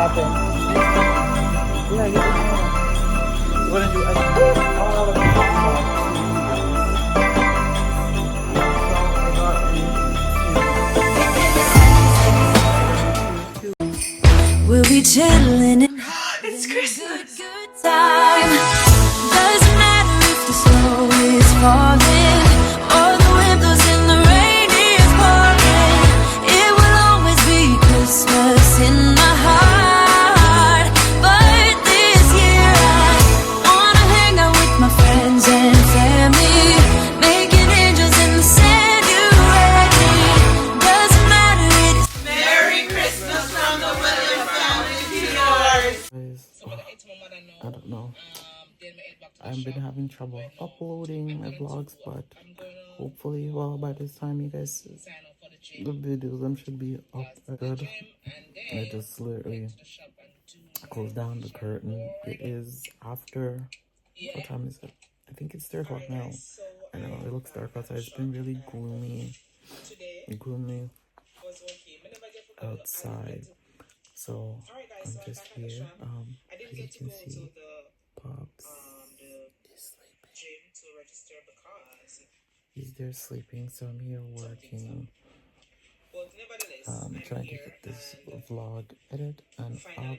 happen. Yeah, you don't know. You wanna do all of the We'll be chilling and it's Christmas. Good time. Doesn't matter if the snow is falling or the wind blows and the rain is pouring. It will always be Christmas in my heart. But this year I wanna hang out with my friends and family, making angels in the sand. You ready? Doesn't matter. It is Merry Christmas from the Williams family to yours. I don't know. I've been having trouble uploading my vlogs, but hopefully, well, by this time, you guys, the videos them should be up good. I just literally closed down the curtain. It is after, what time is it? I think it's 3 o'clock now. I know it looks dark outside. It's been really gloomy outside. So I'm just here. As you can see, Pops is sleeping. He's there sleeping, so I'm here working. Trying to get this vlog edited and up.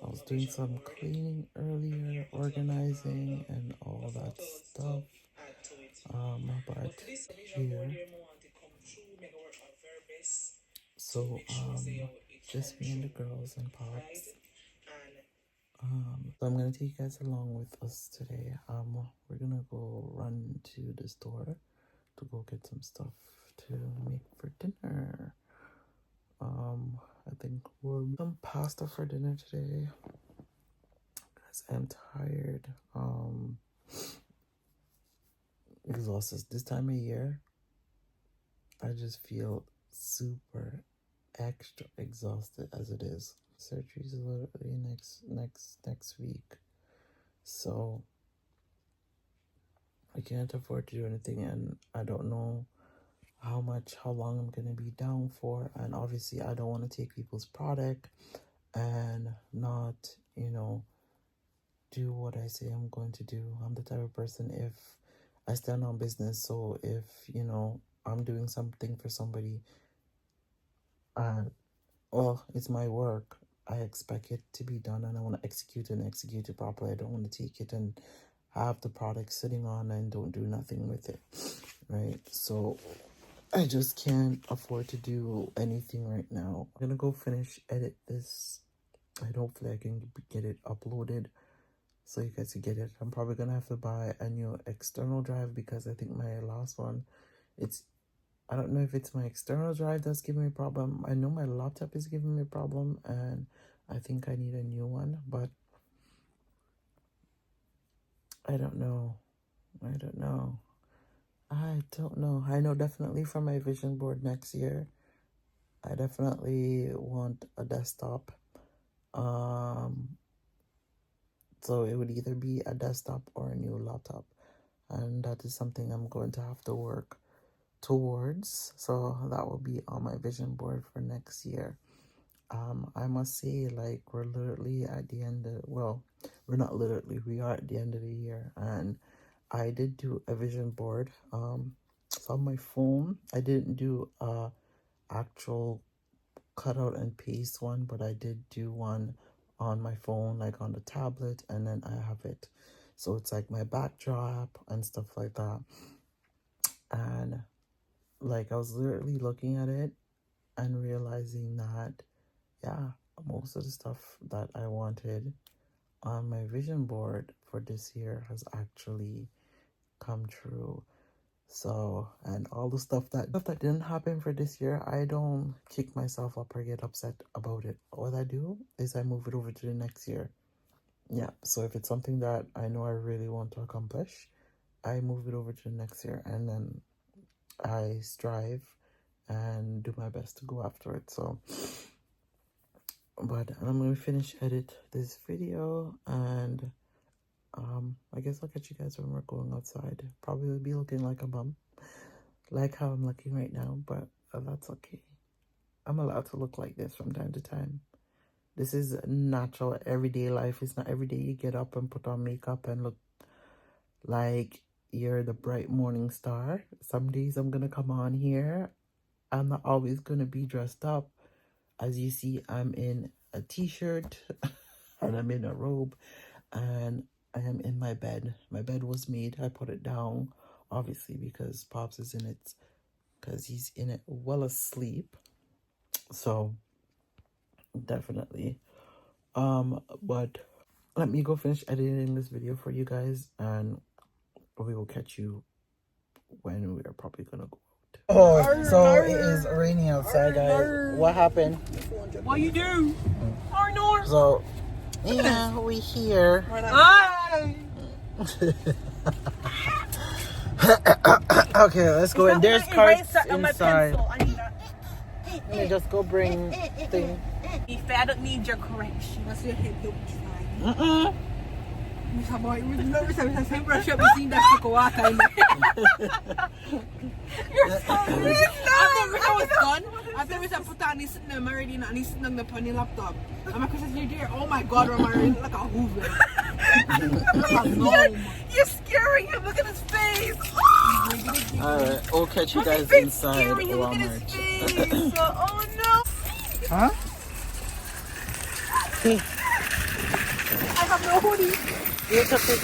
I was doing some cleaning earlier, organizing and all that stuff. But here, so just me and the girls and Pops. So I'm gonna take you guys along with us today. We're gonna go run to the store to go get some stuff to make for dinner. I think we'll make some pasta for dinner today because I'm tired. Exhausted this time of year. I just feel super extra exhausted as it is. Surgery is literally next week, so I can't afford to do anything, and I don't know how long I'm gonna be down for, and obviously I don't want to take people's product and not, do what I say I'm going to do. I'm the type of person, if I stand on business, so if I'm doing something for somebody and well, it's my work, I expect it to be done and I want to execute it properly. I don't want to take it and have the product sitting on and don't do nothing with it, right? So I just can't afford to do anything right now. I'm gonna go edit this, and hopefully I can get it uploaded so you guys can get it. I'm probably gonna have to buy a new external drive because I think my last one, I don't know if it's my external drive that's giving me a problem. I know my laptop is giving me a problem, and I think I need a new one, but I don't know. I don't know. I know definitely for my vision board next year, I definitely want a desktop. So it would either be a desktop or a new laptop, and that is something I'm going to have to work towards. So that will be on my vision board for next year. I must say, like, we're literally at the end of, well, we're not literally, we are at the end of the year, and I did do a vision board. It's on my phone. I didn't do a actual cutout and paste one, but I did do one on my phone, like on the tablet, and then I have it. So it's like my backdrop and stuff like that. And like I was literally looking at it and realizing that, yeah, most of the stuff that I wanted on my vision board for this year has actually come true. So, and all the stuff that didn't happen for this year, I don't kick myself up or get upset about it. What I do is I move it over to the next year. Yeah, so if it's something that I know I really want to accomplish, I move it over to the next year, and then I strive and do my best to go after it. So, but I'm going to finish edit this video, and I guess I'll catch you guys when we're going outside. Probably will be looking like a bum, like how I'm looking right now, but that's okay. I'm allowed to look like this from time to time. This is natural everyday life. It's not every day you get up and put on makeup and look like you're the bright morning star. Some days I'm gonna come on here. I'm not always gonna be dressed up. As you see, I'm in a t-shirt and I'm in a robe and I am in my bed. My bed was made. I put it down, obviously, because Pops is in it, because he's in it well asleep. So definitely. But let me go finish editing this video for you guys, and we will catch you when we are probably gonna go out. Oh, so it is raining outside, guys. What happened? What you do? Arnold. So, yeah, we here. Hi. Okay, let's go in. There's carts inside. I need that. Let me just go bring thing. If I don't need your correction. What's your head look like? Mm-mm. You're so weird. I was done. After we put on this already and this on the funny laptop. I'm like, oh my god, I'm already like a hoover. You're scaring him. Look at his face. Alright, we'll catch you guys It's inside scaring him. Look at his face. Oh no. Huh? Hey. I have no hoodie. It's okay.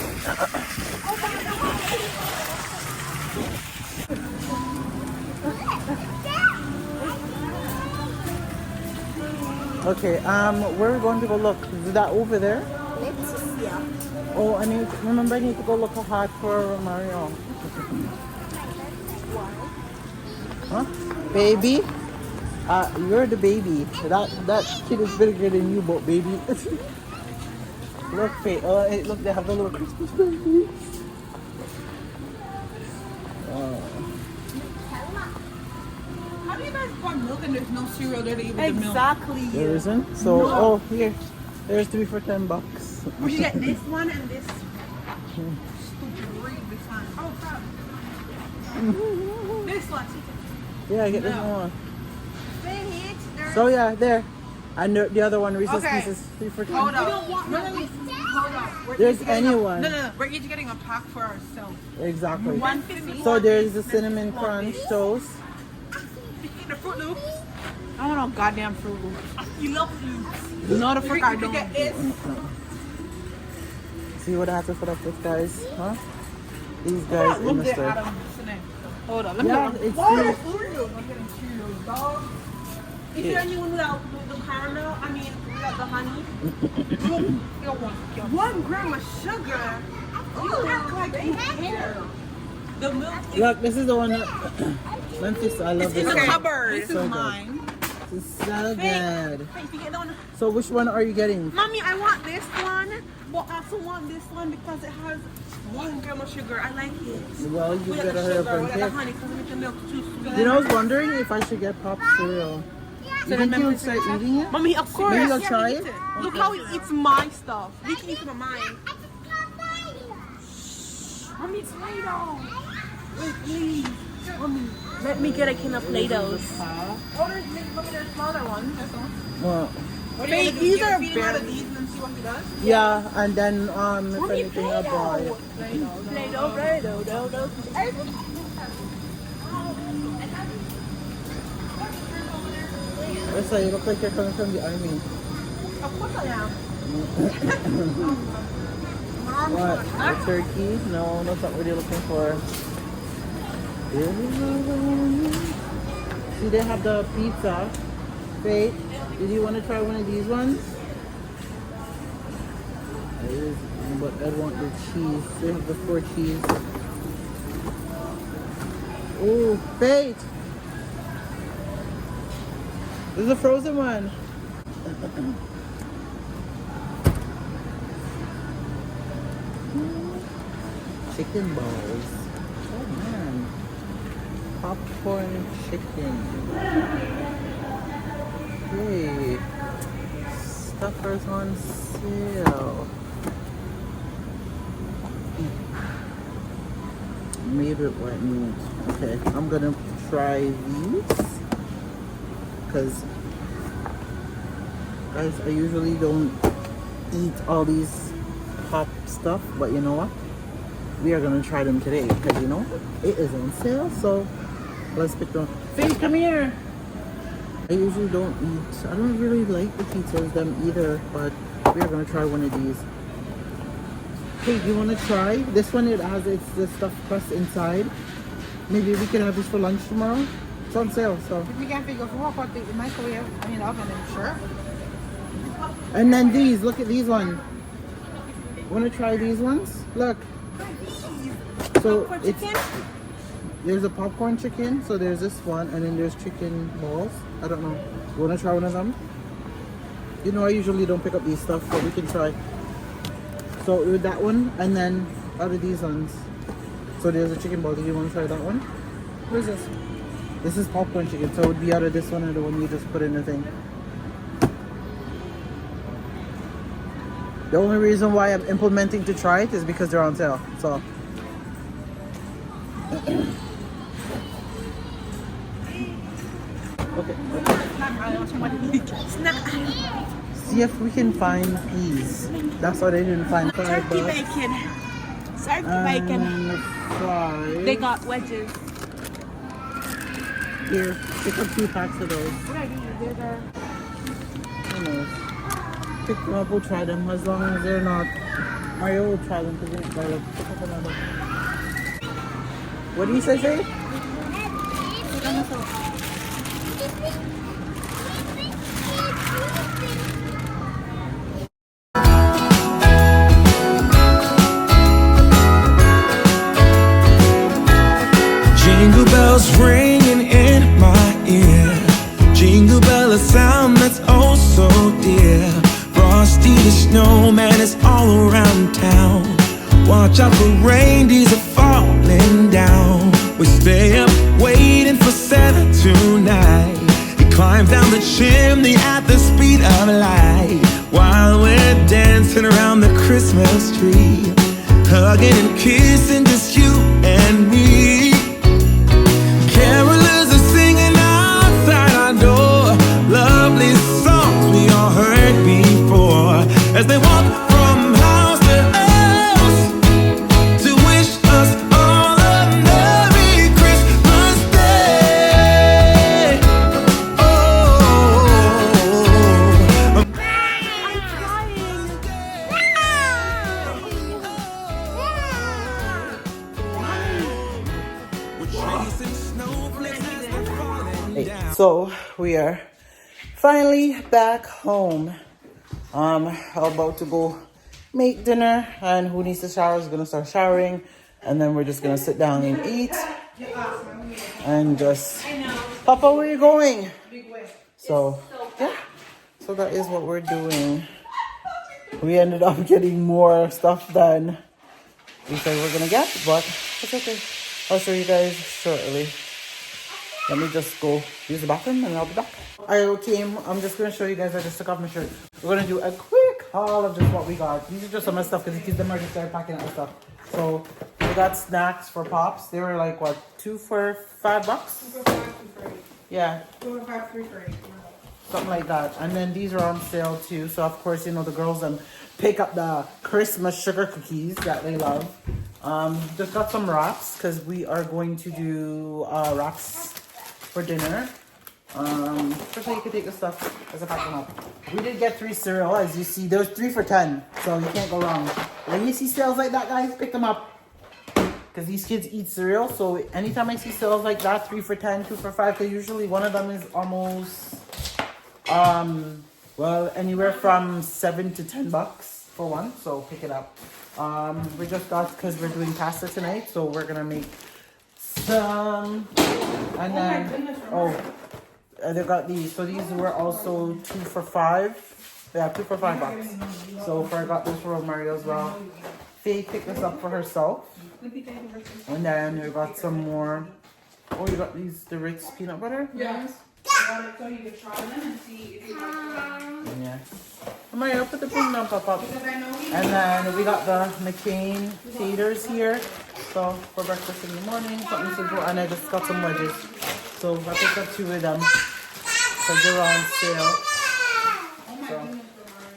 Okay, we're going to go look. Is that over there? Yeah. Oh, I need to go look hard for Mario. Huh? Baby? You're the baby. That kid is bigger than you, but baby. Look, Faye. Look, they have a little Christmas baby. How do you guys pour milk and there's no cereal there to eat with the milk? Exactly. There isn't? So, No. oh, here. There's 3 for $10. We should get this one and this stupid read this one. Oh, crap. This one. Yeah, get this No. one. Wait, So, yeah, there. And the other one, Reese's Okay. Pieces, 3 for $10. hold up. We don't want none of these. Hold up. We're There's each getting anyone. No. We're each getting a pack for ourselves. Exactly. 150. So there's the cinnamon crunch toast. The Fruit Loops. I don't know goddamn Fruit Loops. You love Fruit Loops. No, the frick I don't. Get this. See what I have to put up with, guys? Huh? These guys in Look the at store. Adam. Hold up. Let me Yeah, look. it's Whoa, true. there's Cheerios. I'm getting Cheerios, dog. Is there anyone without the caramel? I mean, without the honey? 1 gram of sugar? You act like you care. The milk is Look, this is the one that Memphis. I love this in the one. cupboard. This is mine. This is so good. Hey, you get the one. So which one are you getting? Mommy, I want this one, but I also want this one because it has 1 gram of sugar. I like it. Well, you Without better the hurry up sugar, and without the pick. honey, because it makes the milk too sweet. You know, I was wondering if I should get pop cereal. You think you would start eating it? Mommy, of course. Maybe you'll Yeah, try eat it? Look how he eats my stuff. He can eat some of mine. Mommy, it's Play-Doh. Wait, please. Mommy, let me get a can of Play-Dohs. Oh, there's smaller ones. Well, Hey, these are better. These and see what he does. yeah, and then if anything, I'll buy it. Listen, you look like you're coming from the army. Of course I am. What? A turkey? No, that's not what you're looking for. See, they have the pizza. Faith, did you want to try one of these ones? But I want the cheese. They have the 4 cheese. Ooh, Faith! This is a frozen one. Chicken balls. Oh man. Popcorn chicken. Hey. Stuffers on sale. Made with white meat. Okay, I'm gonna try these. Because Guys, I usually don't eat all these pop stuff, but you know what? We are gonna try them today because you know it is on sale. So let's pick them. Faith, come here. I usually don't eat. I don't really like the pizzas them either, but we are gonna try one of these. Hey, you wanna try this one? It's the stuffed crust inside. Maybe we can have this for lunch tomorrow. It's on sale, so. If we can't figure out what the microwave, I mean oven, then sure. And then these, look at these ones. Wanna try these ones? Look. So it's there's a popcorn chicken, so there's this one, and then there's chicken balls. I don't know. You wanna try one of them? You know I usually don't pick up these stuff, but we can try. So with that one, and then out of these ones. So there's a chicken ball. Do you want to try that one? What is this? This is popcorn chicken, so it would be out of this one or the one you just put in the thing. The only reason why I'm implementing to try it is because they're on sale. So okay. See if we can find peas. That's why they didn't find Turkey bacon. Turkey bacon. Fries. They got wedges. Here, pick up 2 packs of those. What I do? Who knows? Pick them up, we'll try them. As long as they're not, Mario will try them because they ain't garlic. Pick up another. What do you say, Faye? Jingle bells ringing in my ear. Jingle bell, a sound that's oh so dear. Frosty the snowman is all around town. Watch out for reindeers are falling down. We stay up waiting for Santa tonight. He climbs down the chimney at the speed of light, while we're dancing around the Christmas tree, hugging and kissing just you and me. Carolers are singing outside our door, lovely songs we all heard before, as they walk from house to house to wish us all a Merry Christmas Day. Oh, I'm we're chasing snowflakes as they're falling Hey, down. so we are finally back home. About to go make dinner, and who needs to shower is gonna start showering, and then we're just gonna sit down and eat and just. Papa, where are you going? So yeah, so that is what we're doing. We ended up getting more stuff than we said we're gonna get, but it's okay. I'll show you guys shortly. Let me just go use the bathroom and I'll be back. I'm just gonna show you guys. I just took off my shirt. We're gonna do a quick haul of just what we got. These are just some of the stuff because the kids already started packing out the stuff. So we got snacks for Pops. They were like what, 2 for $5? 2 for 5, 2 for 8. Yeah. 2 for 5, 3 for 8. Something like that. And then these are on sale too. So of course, you know, the girls pick up the Christmas sugar cookies that they love. Just got some wraps because we are going to do wraps for dinner. First you can take the stuff as I pack them up. We did get 3 cereal, as you see. There's 3 for 10, so you can't go wrong. When you see sales like that, guys, pick them up. Because these kids eat cereal, so anytime I see sales like that, 3 for 10, 2 for 5, because usually one of them is almost, well, anywhere from $7 to $10 for one, so pick it up. We just got, because we're doing pasta tonight, so we're gonna make some, and then, they got these. So these were also 2 for 5. Yeah, 2 for $5. So I got this for Mario as well. Faye picked this up for herself. And then we got some more. Oh, you got these, the Ritz peanut butter? Yes. So you can try them and see if you like them. Yeah. Mario, put the thing down, pop up. Because I know And then we got the McCain taters here. So for breakfast in the morning, something simple. And I just got some wedges. So I picked up 2 of them because they're on sale. So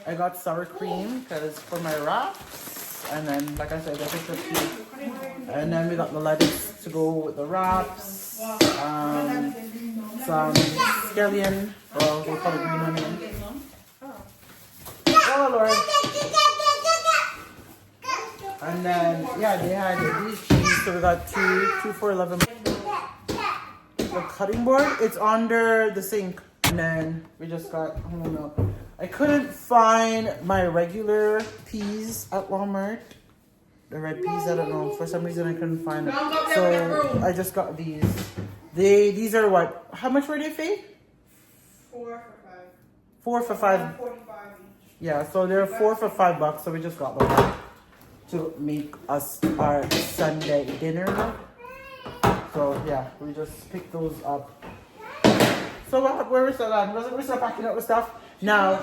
I got sour cream because for my wraps. And then, like I said, I picked up tea. And then we got the lettuce to go with the wraps. Some scallion. Well, they call it green onion. Oh, Lord. And then, yeah, they had these cheese. So we got two for 11. The cutting board, it's under the sink. And then we just got, I don't know. I couldn't find my regular peas at Walmart. The red peas, I don't know. For some reason, I couldn't find it. So I just got these. These are what? How much were they, Faye? 4 for $5. 4 for 5. 45 each. Yeah, so they're 4 for $5. So we just got them to make us our Sunday dinner. So yeah, we just picked those up. So where is that at? We're still packing up the stuff now.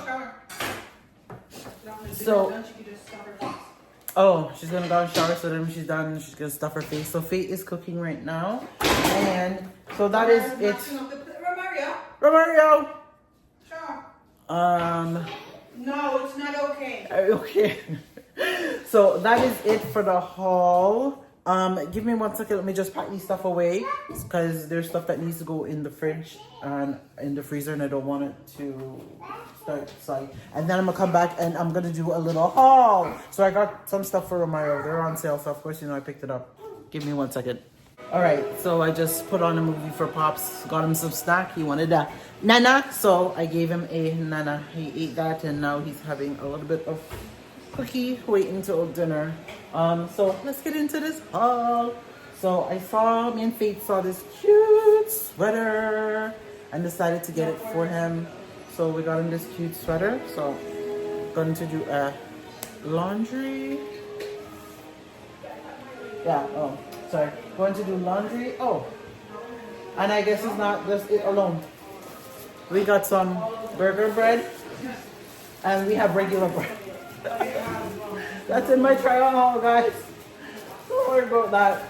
So oh, she's gonna go and shower. So then when she's done, she's gonna stuff her face. So Faith is cooking right now, and so that is it. Romario. No, it's not okay. Okay. So that is it for the haul. Give me 1 second. Let me just pack these stuff away because there's stuff that needs to go in the fridge and in the freezer, and I don't want it to start soggy. And then I'm gonna come back and I'm gonna do a little haul. So I got some stuff for Romario. They're on sale, so of course I picked it up. Give me 1 second. All right, so I just put on a movie for Pops. Got him some snack. He wanted a nana, so I gave him a nana. He ate that, and now he's having a little bit of cookie waiting till dinner. So let's get into this haul. So me and Faith saw this cute sweater and decided to get it for him. So we got him this cute sweater. So going to do a laundry. Yeah, oh, sorry. Going to do laundry. Oh, and I guess it's not just it alone. We got some burger bread and we have regular bread. That's in my trial haul, guys. Don't worry about that.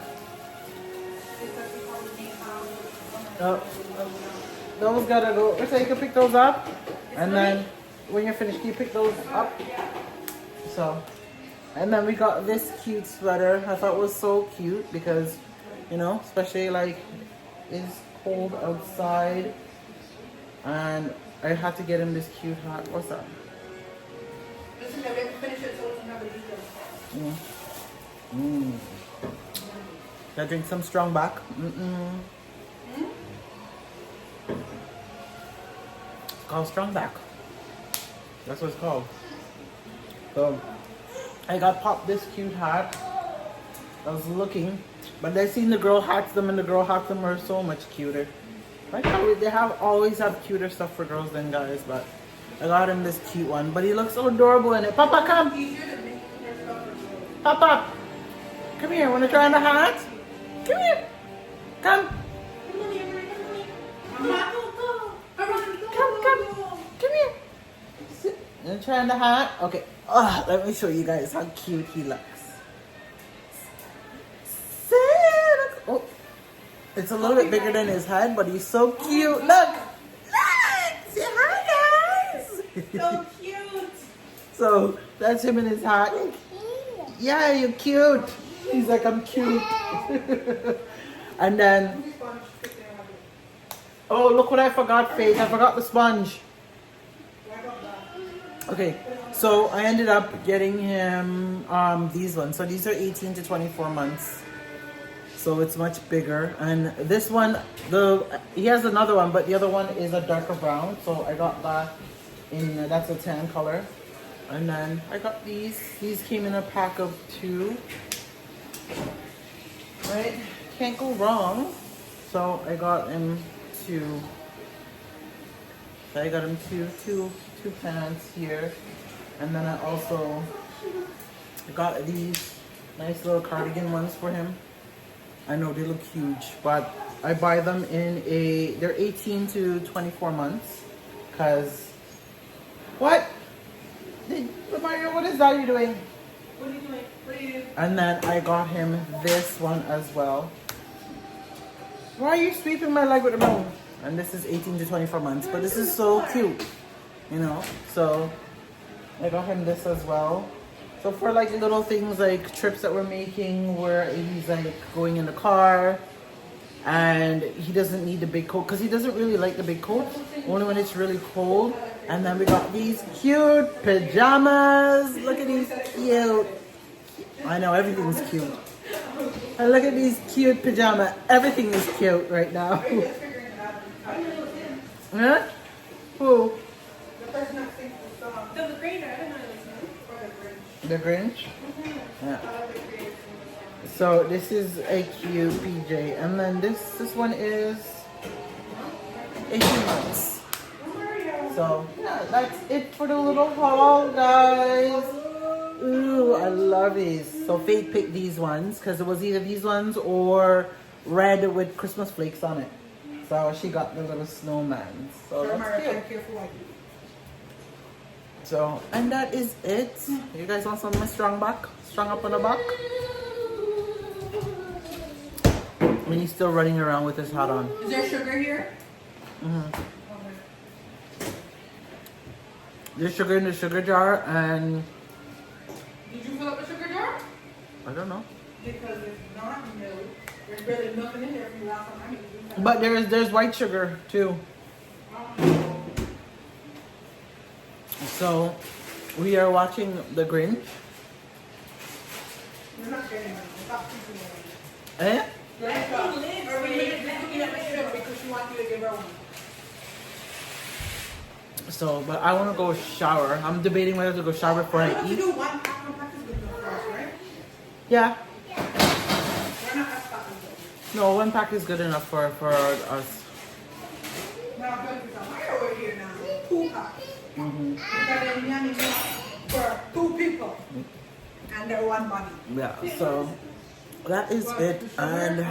Those gotta go. So you can pick those up, and then when you're finished, you pick those up. So, and then we got this cute sweater. I thought it was so cute because, you know, especially like it's cold outside, and I had to get him this cute hat. What's that? Listen, we have to finish it so we can have a detail. Gotta drink some strong back. It's called strong back. That's what it's called. So I got Pop this cute hat. I was looking, but I seen the girl hats them, and the girl hats them are so much cuter. Like how they always have cuter stuff for girls than guys, but I got him this cute one, but he looks so adorable in it. Papa, come! Papa! Come here, wanna try on the hat? Come here! Come! Come here! Sit. Wanna try on the hat? Okay. Let me show you guys how cute he looks. Oh, it's a little bit bigger than his head, but he's so cute. Look! Say hi, guys! So cute. So that's him in his hat. Yeah, you're cute. He's like, I'm cute. And then, oh, look what I forgot, Faith. I forgot the sponge. Okay, so I ended up getting him these ones. So these are 18 to 24 months. So it's much bigger. And this one, he has another one, but the other one is a darker brown. So I got that in, that's a tan color. And then I got these. These came in a pack of 2. Right? Can't go wrong. So I got him 2. So I got him two pants here. And then I also got these nice little cardigan ones for him. I know they look huge, but I buy them in they're 18 to 24 months. Cause, what? Mario, what is that you're doing? What are you doing? What are you doing? And then I got him this one as well. Why are you sweeping my leg with a broom? And this is 18 to 24 months, but this is so cute, you know. So I got him this as well. So for like little things like trips that we're making where he's like going in the car and he doesn't need the big coat because he doesn't really like the big coat, only when it's really cold. And then we got these cute pajamas. Look at these cute. I know everything's cute. And look at these cute pajamas. Everything is cute right now. Huh? Who? The Grinch? Yeah. So this is a cute PJ. And then this one is 18 months. So yeah, that's it for the little haul, guys. Ooh, I love these. So Faith picked these ones because it was either these ones or red with Christmas flakes on it. So she got the little snowman. So that's cute. So, and that is it. You guys want some of my strong back? Strong up on the back? And he's still running around with his hat on. Is there sugar here? Mm-hmm. There's sugar in the sugar jar and... Did you fill up the sugar jar? I don't know. Because if not, no. There's barely nothing in there from the last time I made it. But there's white sugar too. So we are watching The Grinch. We're not getting it. Stop keeping it. Eh? Or we made it looking at my sugar because she wants you to give her one. So, but I want to go shower. I'm debating whether to go shower before I You eat. do one pack is good enough for us, right? Yeah. We're not as fat as those. No, one pack is good enough for us. Now I'm going to some higher over here now. 2 packs. Mm-hmm. Because they're yummy for 2 people. And they're 1 body. Yeah, so that is it. And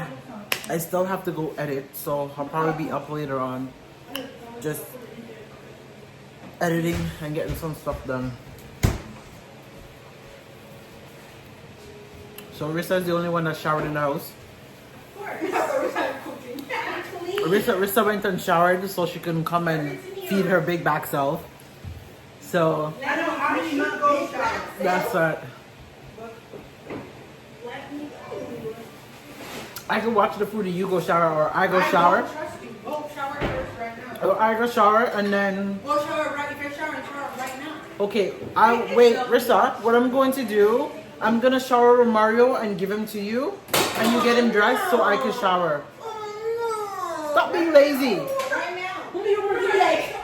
I still have to go edit. So I'll probably be up later on. Just editing and getting some stuff done. So Rissa is the only one that showered in the house. Rissa went and showered so she can come and feed her big back self. So I know, I did not go shower. that's it. I can watch the food and you go shower, or I go shower. don't trust you. Go shower first right now. Or I go shower and then Go shower right, if you're showering, shower right now. okay, wait, Rissa, what I'm going to do, I'm gonna shower with Mario and give him to you, and you get him dressed so I can shower. Stop being lazy. Right now. Who do you want to be like?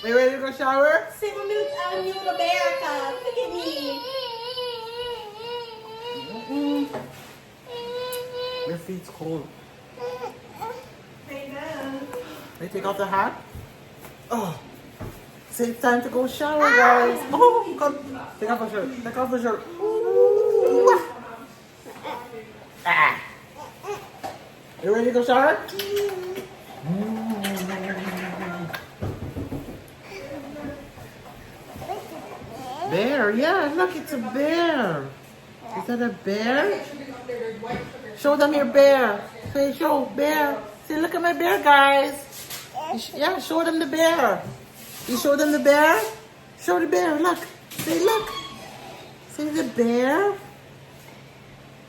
You ready to go shower? Single news out New America. Look at me. Your feet's cold. Hey, man. They take off the hat. Oh, so it's time to go shower, guys. Oh, come. Take off the shirt. Take off the shirt. Ooh. Ah. You ready to go shower? Bear, yeah, look, it's a bear. Is that a bear? Show them your bear. Say, show bear. Say, look at my bear, guys. Yeah, show them the bear. You show them the bear? Show the bear, look. Say, look. Say the bear.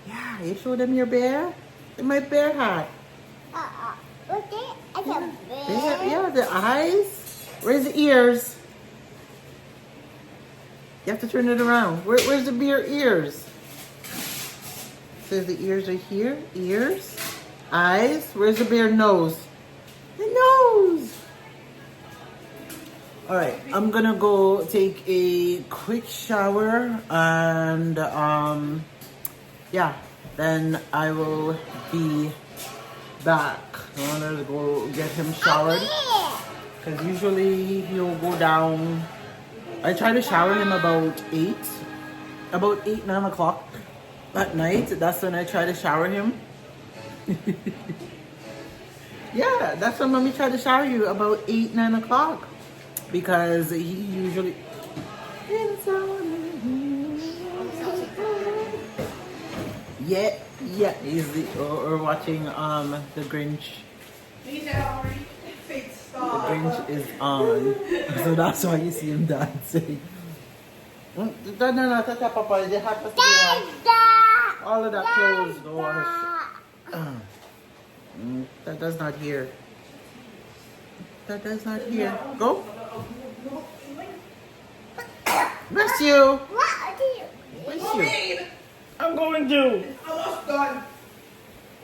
Yeah, you show them your bear. Say, my bear hat. Look at I can Bear, yeah, the eyes. Where's the ears? You have to turn it around. Where's the bear ears? Says the ears are here. Ears. Eyes. Where's the bear nose? The nose. Alright, I'm gonna go take a quick shower and yeah, then I will be back. I'm gonna go get him showered. Because usually he'll go down. I try to shower him about 8, 9 o'clock at night. That's when I try to shower him. Yeah, that's when mommy tried to shower you, about 8, 9 o'clock. Because he usually... Yeah, he's we're watching The Grinch. He said already. Faith Grinch is on. So that's why you see him dancing. No, Papa. They have to be washed. All of that clothes go wash. That does not hear. That does not hear. Go. Bless you. What do you? Bless you. I'm going to. Almost done.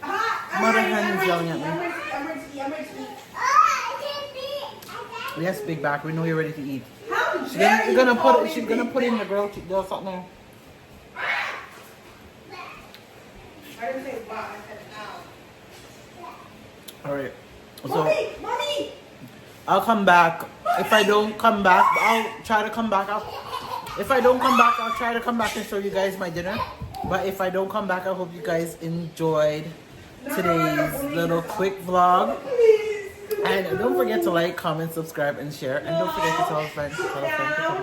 Mother hen is yelling at me. I'm ready to eat. Oh, I can't be. Yes, big back. We know you're ready to eat. How She's dare you gonna call put me it. She's gonna big put in the back? grill. There's something there. I didn't say wow, I said ow. All right. So Mommy! I'll come back. If I don't come back, I'll try to come back. If I don't come back, I'll try to come back and show you guys my dinner. But if I don't come back, I hope you guys enjoyed today's little quick vlog. And don't forget to like, comment, subscribe, and share. And don't forget to tell a friend to come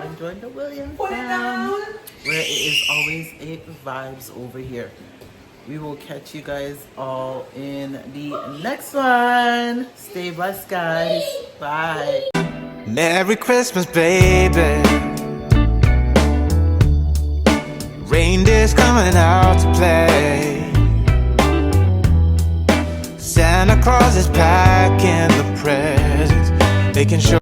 and join the Williams fam, where it is always 8 vibes over here. We will catch you guys all in the next one. Stay blessed, guys. Bye. Merry Christmas, baby. Reindeer's coming out to play. Santa Claus is packing the presents, making sure